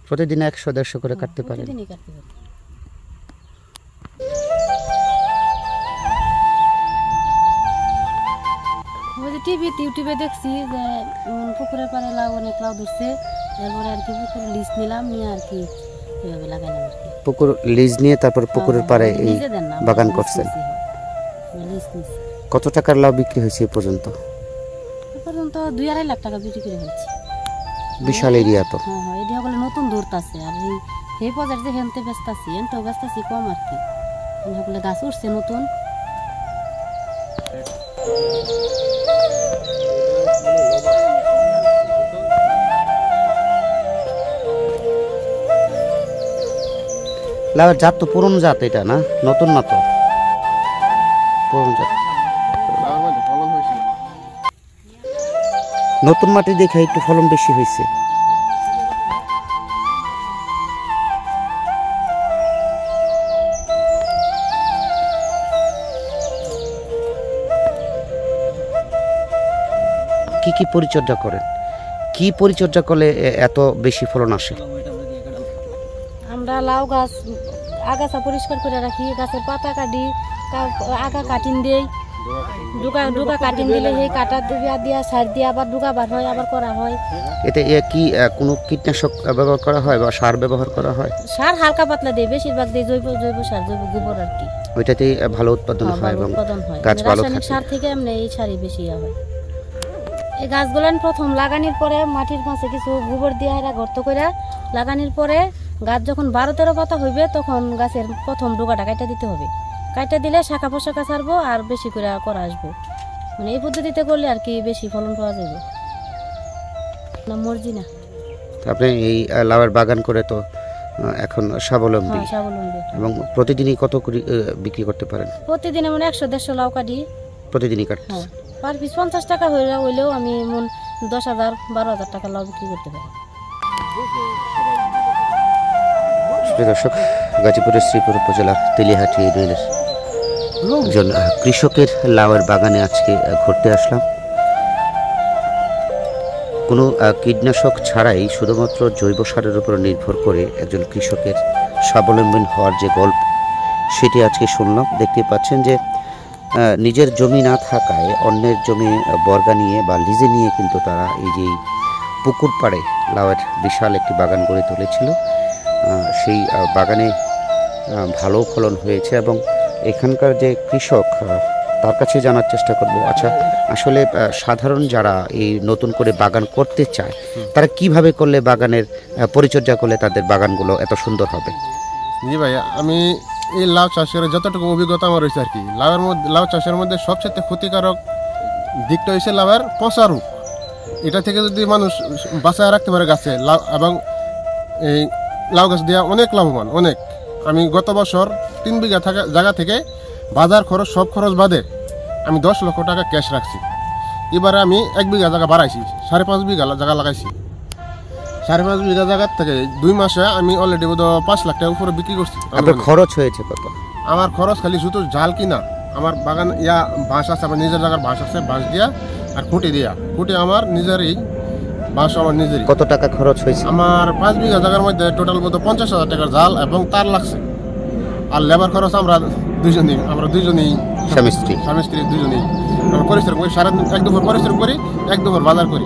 প্রতিদিন 100-150 করে কাটতে পারেন? টিভিতে ইউটিউবে দেখছি যে পুকুরের পাড়ে লাউ অনেক লাউ ধরছে, এরপরে আর কি পুকুরে লিজ নিলাম, নিয়ে আর কি এভাবে লাগাইলাম আর কি। পুকুর লিজ নিয়ে তারপর পুকুরের পাড়ে এই বাগান করছেন? কত টাকার লাউ বিক্রি হয়েছে এ পর্যন্ত? 2-2.5 লাখ টাকা বিক্রি করে হয়েছে। বিশাল এরিয়া তো। হ্যাঁ হ্যাঁ, এরিয়া বলে নতুন ধরতেছে, আর এই বাজার যে হেনতে ব্যস্ত আছি, এনতেও ব্যস্ত আছি কম আর কি। বলে গাছ উঠছে নতুন। লাউয়ের জাত তো পুরনো জাত, এটা না নতুন না তো? পুরনো জাত। নতুন মাটি দেখে একটু ফলন বেশি হয়েছে। কি কি পরিচর্যা করেন? কি পরিচর্যা করলে এত বেশি ফলন আসে? আমরা লাউ গাছ আগাছা পরিষ্কার করে রাখি, গাছের পাতা কাটি, আগা কাটিন দেই, ডুকা কাটিন দিলে সেই কাটা দিয়া সার দিয়ে আবার ডুকা বার হয়, আবার করা হয়। এতে কি কোনো কীটনাশক ব্যবহার করা হয় বা সার ব্যবহার করা হয়? সার হালকা পাতলা দেই, বেশিরভাগ দেই জৈব সার, জৈব গোবর আর কি। ওইটাতেই ভালো উৎপাদন হয় এবং গাছ ভালো থাকে। রাসায়নিক সার থেকে এমনি এই সারই বেশি হয়। এই গাছগুলো প্রথম লাগানোর পরে মাটির মাঝে কিছু গোবর দিয়ে এরা গর্ত করে লাগানোর পরে গাছ যখন 12-13 পাতা হইবে তখন গাছের প্রথম ডোকাটা কাটা দিতে হবে। কাটা দিলে শাখা পোশাকা ছাড়বো আর বেশি করে করা আসবো। মানে এই পদ্ধতিতে করলে আর কি বেশি ফলন পাওয়া যাবে। না মর্জি না। আপনি এই লাউয়ের বাগান করে তো এখন স্বাবলম্বী। স্বাবলম্বী। এবং প্রতিদিনই কত করে বিক্রি করতে পারেন? প্রতিদিন এমন 100-150 লাউ কাটি। প্রতিদিনই কাট? হ্যাঁ, পার পিস 50 টাকা হইলেও আমি এমন 10,000-12,000 টাকা লাউ বিক্রি করতে পারি। দর্শক, গাজীপুরের শ্রীপুর উপজেলার তেলিহাটি ইউনিয়নের একজন কৃষকের লাউয়ের বাগানে আজকে ঘুরতে আসলাম। কোনো কীটনাশক ছাড়াই শুধুমাত্র জৈব সারের উপর নির্ভর করে একজন কৃষকের স্বাবলম্বী হওয়ার যে গল্প, সেটি আজকে শুনলাম। দেখতে পাচ্ছেন যে নিজের জমি না থাকায় অন্যের জমি বর্গা নিয়ে বা লিজে নিয়ে কিন্তু তারা এই যে পুকুর পাড়ে লাউয়ের বিশাল একটি বাগান গড়ে তুলেছিল। সেই বাগানে ভালো ফলন হয়েছে এবং এখানকার যে কৃষক, তার কাছে জানার চেষ্টা করব। আচ্ছা, আসলে সাধারণ যারা এই নতুন করে বাগান করতে চায়, তারা কিভাবে করলে বাগানের পরিচর্যা করলে তাদের বাগানগুলো এত সুন্দর হবে? জি ভাই, আমি এই লাউ চাষের যতটুকু অভিজ্ঞতা আমার রয়েছে আর কি, লাউ চাষের মধ্যে সবচেয়ে ক্ষতিকারক দিকটা হচ্ছে লাউয়ের পচা রোগ। এটা থেকে যদি মানুষ বাঁচায় রাখতে পারে গাছে লাউ, এবং এই লাউ গাছ দেওয়া অনেক লাভবান, অনেক। আমি গত বছর 3 বিঘা জায়গা থেকে বাজার খরচ সব খরচ বাদে আমি 10 লক্ষ টাকা ক্যাশ রাখছি। এবারে আমি 1 বিঘা জায়গা বাড়াইছি, 5.5 বিঘা জায়গা লাগাইছি। 5.5 বিঘা জায়গার থেকে 2 মাসে আমি অলরেডি 5 লাখ টাকা উপরে বিক্রি করছি। আপনার খরচ হয়েছে কত? আমার খরচ খালি শুধু জাল কিনা, আমার বাগান বাঁশ আছে, আমার নিজের জায়গার বাঁশ আছে, বাঁশ দিয়া আর খুঁটি দিয়া, খুঁটি আমার নিজেরই বাঁশ, আমার নিজেরই। কত টাকা খরচ হয়েছে? আমার 5 বিঘা জায়গার মধ্যে টোটাল 50,000 টাকার জাল এবং তার লাগছে। আর লেবার খরচ আমরা দুজনেই স্বামী স্ত্রী দুজনেই আমরা পরিশ্রম করি, 1 দুপুর পরিশ্রম করি, 1 দুপুর বাজার করি।